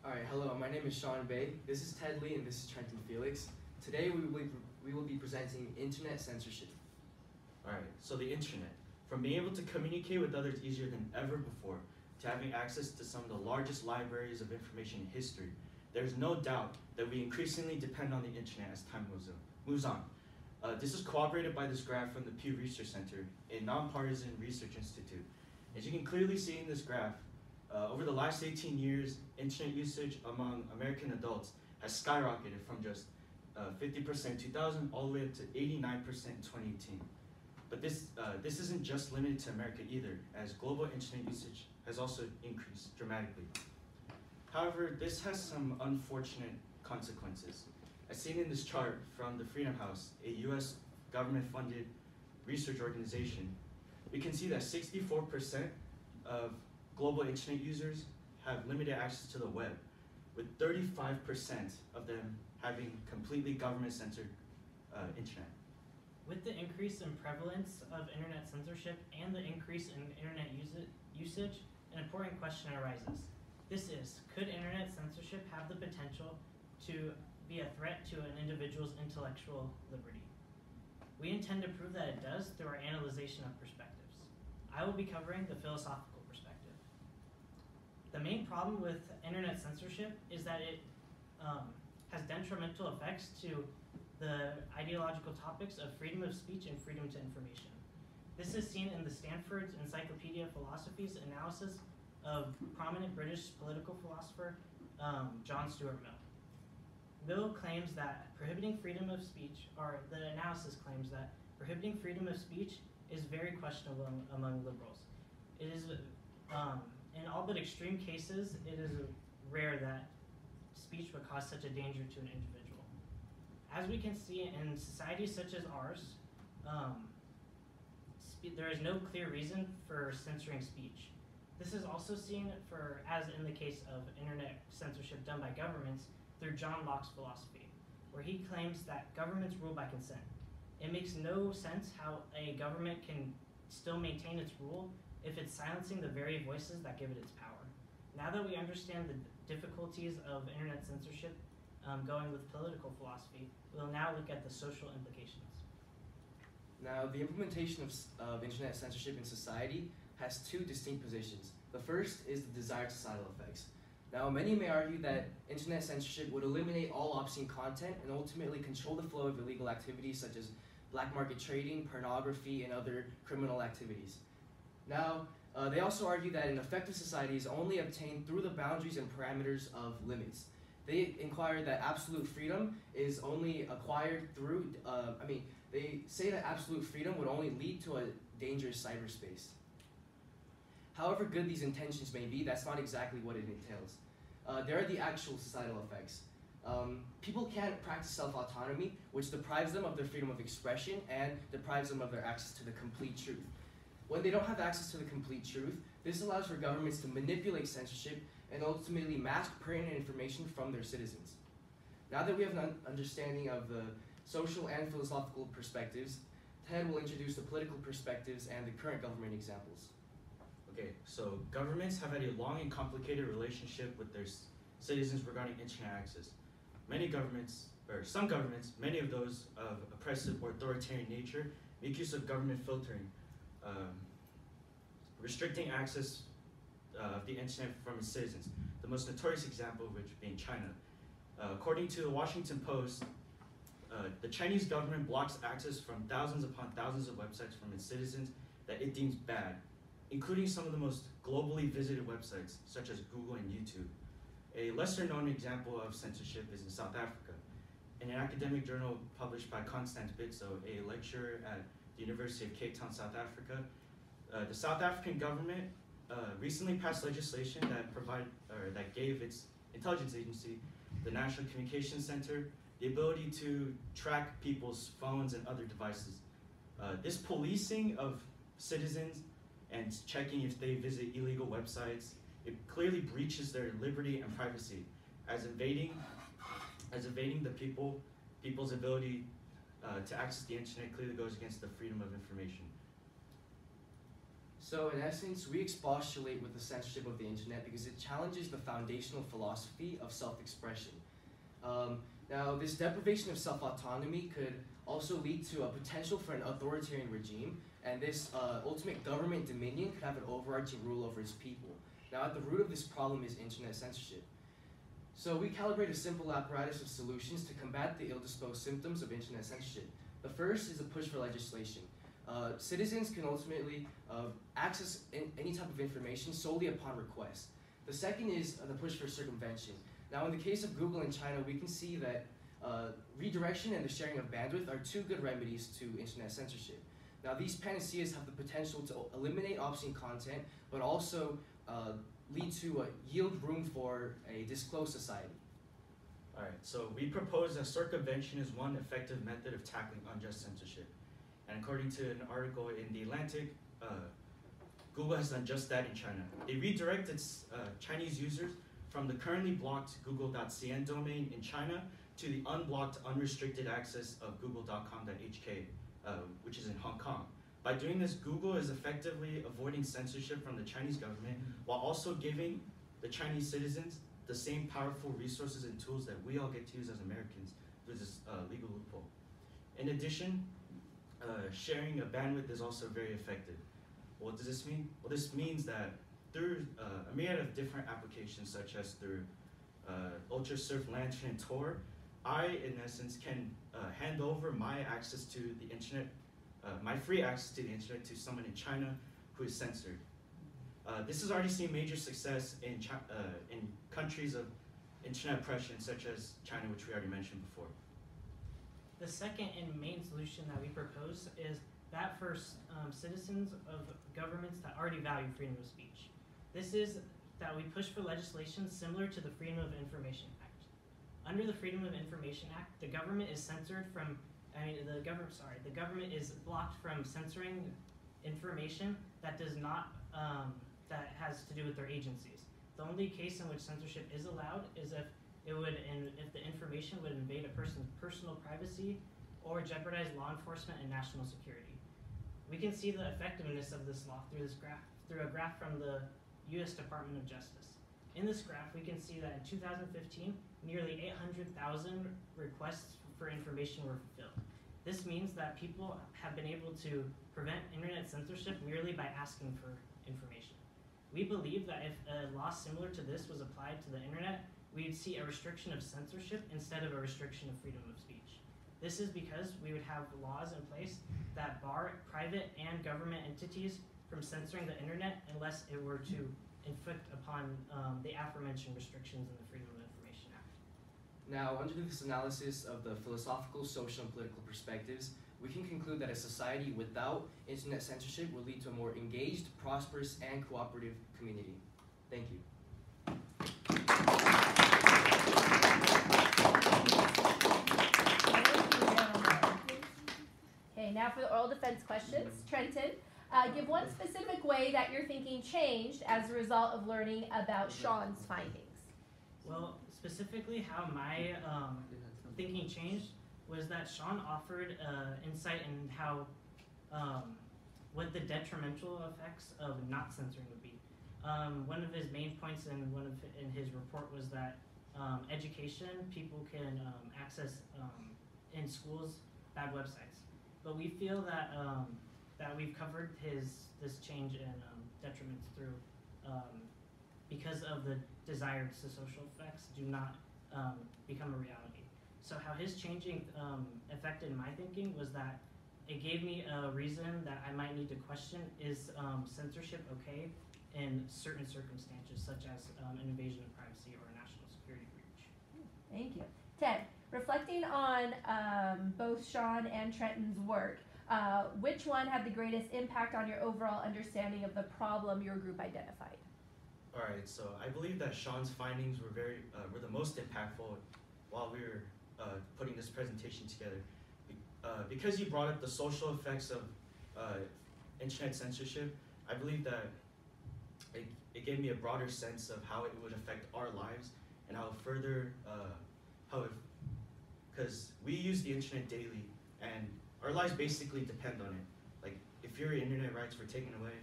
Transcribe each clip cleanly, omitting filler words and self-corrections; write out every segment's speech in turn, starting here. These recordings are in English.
Alright, hello, my name is Sean Bay. This is Ted Lee and this is Trenton Felix. Today we will be presenting internet censorship. Alright, so the internet. From being able to communicate with others easier than ever before, to having access to some of the largest libraries of information in history, there's no doubt that we increasingly depend on the internet as time moves on. This is corroborated by this graph from the Pew Research Center, a nonpartisan research institute. As you can clearly see in this graph, over the last 18 years, internet usage among American adults has skyrocketed from just 50% in 2000 all the way up to 89% in 2018. But this isn't just limited to America either, as global internet usage has also increased dramatically. However, this has some unfortunate consequences. As seen in this chart from the Freedom House, a US government-funded research organization, we can see that 64% of global internet users have limited access to the web, with 35% of them having completely government-censored internet. With the increase in prevalence of internet censorship and the increase in internet usage, an important question arises. This is, could internet censorship have the potential to be a threat to an individual's intellectual liberty? We intend to prove that it does through our analyzation of perspectives. I will be covering the philosophical perspective. The main problem with internet censorship is that it has detrimental effects to the ideological topics of freedom of speech and freedom to information. This is seen in the Stanford Encyclopedia of Philosophy's analysis of prominent British political philosopher John Stuart Mill. Mill claims that prohibiting freedom of speech, or the analysis claims that prohibiting freedom of speech is very questionable among liberals. It is, in all but extreme cases, it is rare that speech would cause such a danger to an individual. As we can see in societies such as ours, there is no clear reason for censoring speech. This is also seen as in the case of internet censorship done by governments through John Locke's philosophy, where he claims that governments rule by consent. It makes no sense how a government can still maintain its rule if it's silencing the very voices that give it its power. Now that we understand the difficulties of internet censorship going with political philosophy, we'll now look at the social implications. Now, the implementation of internet censorship in society has two distinct positions. The first is the desired societal effects. Now, many may argue that internet censorship would eliminate all obscene content and ultimately control the flow of illegal activities such as black market trading, pornography, and other criminal activities. Now, they also argue that an effective society is only obtained through the boundaries and parameters of limits. They inquire that absolute freedom is only acquired through, they say that absolute freedom would only lead to a dangerous cyberspace. However good these intentions may be, that's not exactly what it entails. There are the actual societal effects. People can't practice self-autonomy, which deprives them of their freedom of expression and deprives them of their access to the complete truth. When they don't have access to the complete truth, this allows for governments to manipulate censorship and ultimately mask pertinent information from their citizens. Now that we have an understanding of the social and philosophical perspectives, Ted will introduce the political perspectives and the current government examples. Okay, so governments have had a long and complicated relationship with their citizens regarding internet access. Some governments, many of those of oppressive or authoritarian nature, make use of government filtering, restricting access of the internet from its citizens. The most notorious example of which being China. According to the Washington Post, the Chinese government blocks access from thousands upon thousands of websites from its citizens that it deems bad, including some of the most globally visited websites, such as Google and YouTube. A lesser-known example of censorship is in South Africa. In an academic journal published by Constance Bitso, a lecturer at the University of Cape Town, South Africa, the South African government recently passed legislation that gave its intelligence agency, the National Communications Center, the ability to track people's phones and other devices. This policing of citizens and checking if they visit illegal websites, it clearly breaches their liberty and privacy, as invading the people's ability to access the internet clearly goes against the freedom of information. So in essence, we expostulate with the censorship of the internet because it challenges the foundational philosophy of self-expression. Now, this deprivation of self-autonomy could also lead to a potential for an authoritarian regime, and this ultimate government dominion could have an overarching rule over its people. Now, at the root of this problem is internet censorship. So we calibrate a simple apparatus of solutions to combat the ill-disposed symptoms of internet censorship. The first is a push for legislation. Citizens can ultimately access any type of information solely upon request. The second is the push for circumvention. Now, in the case of Google in China, we can see that redirection and the sharing of bandwidth are two good remedies to internet censorship. Now, these panaceas have the potential to eliminate obscene content, but also lead to yield room for a disclosed society. All right, so we propose that circumvention is one effective method of tackling unjust censorship. And according to an article in The Atlantic, Google has done just that in China. They redirect its Chinese users from the currently blocked google.cn domain in China to the unblocked, unrestricted access of google.com.hk, which is in Hong Kong. By doing this, Google is effectively avoiding censorship from the Chinese government while also giving the Chinese citizens the same powerful resources and tools that we all get to use as Americans through this legal loophole. In addition, sharing a bandwidth is also very effective. What does this mean? Well, this means that through a myriad of different applications, such as through UltraSurf, Lantern, and Tor, I, in essence, can hand over my access to the internet, my free access to the internet to someone in China who is censored. This has already seen major success in countries of internet oppression, such as China, which we already mentioned before. The second and main solution that we propose is that for citizens of governments that already value freedom of speech. This is that we push for legislation similar to the Freedom of Information Act. Under the Freedom of Information Act, the government is the government is blocked from censoring information that does not, that has to do with their agencies. The only case in which censorship is allowed is if if the information would invade a person's personal privacy or jeopardize law enforcement and national security. We can see the effectiveness of this law through a graph from the U.S. Department of Justice. In this graph, we can see that in 2015, nearly 800,000 requests for information were fulfilled. This means that people have been able to prevent internet censorship merely by asking for information. We believe that if a law similar to this was applied to the internet, we'd see a restriction of censorship instead of a restriction of freedom of speech. This is because we would have laws in place that bar private and government entities from censoring the internet unless it were to inflict upon the aforementioned restrictions in the Freedom of Information Act. Now, under this analysis of the philosophical, social, and political perspectives, we can conclude that a society without internet censorship will lead to a more engaged, prosperous, and cooperative community. Thank you. Okay, now for the oral defense questions. Trenton, give one specific way that your thinking changed as a result of learning about Sean's findings. Well, specifically how my thinking changed was that Sean offered insight in how, what the detrimental effects of not censoring would be. One of his main points in his report was that education, people can access in schools bad websites. But we feel that that we've covered this change in detriments through because of the desired social effects do not become a reality. So how his changing affected my thinking was that it gave me a reason that I might need to question, is censorship okay in certain circumstances, such as an invasion of privacy or a national security breach. Thank you. Ted, reflecting on both Sean and Trenton's work, which one had the greatest impact on your overall understanding of the problem your group identified? All right, so I believe that Sean's findings were were the most impactful while we were putting this presentation together, because he brought up the social effects of internet censorship. I believe that it gave me a broader sense of how it would affect our lives and how further, because we use the internet daily and our lives basically depend on it. Like if your internet rights were taken away,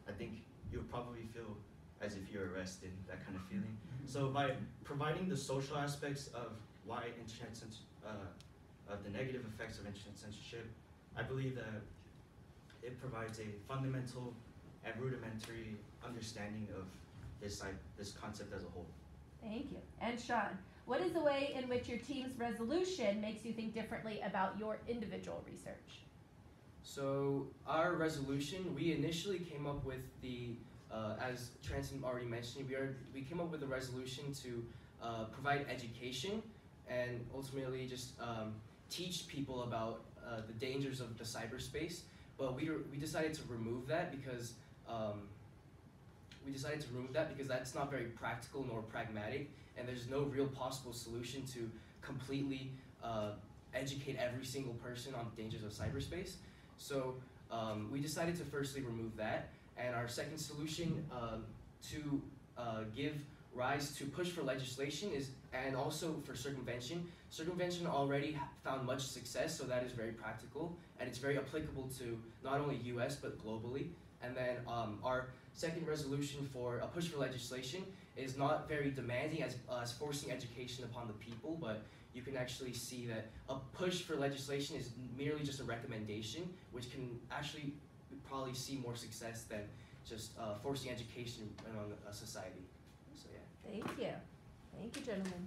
I think you'll probably feel as if you're arrested, that kind of feeling. So by providing the social aspects of why of the negative effects of internet censorship, I believe that it provides a fundamental and rudimentary understanding of this concept as a whole. Thank you. And Sean, what is the way in which your team's resolution makes you think differently about your individual research? So our resolution, we initially came up with the, as Trenton already mentioned, we came up with a resolution to provide education and ultimately just teach people about the dangers of the cyberspace. But we decided to remove that because that's not very practical nor pragmatic, and there's no real possible solution to completely educate every single person on the dangers of cyberspace. So we decided to firstly remove that, and our second solution to give rise to push for legislation and also for circumvention. Circumvention already found much success, so that is very practical, and it's very applicable to not only US but globally. And then our second resolution for a push for legislation is not very demanding as forcing education upon the people, but you can actually see that a push for legislation is merely just a recommendation, which can actually probably see more success than just forcing education among a society. So yeah. Thank you. Thank you, gentlemen.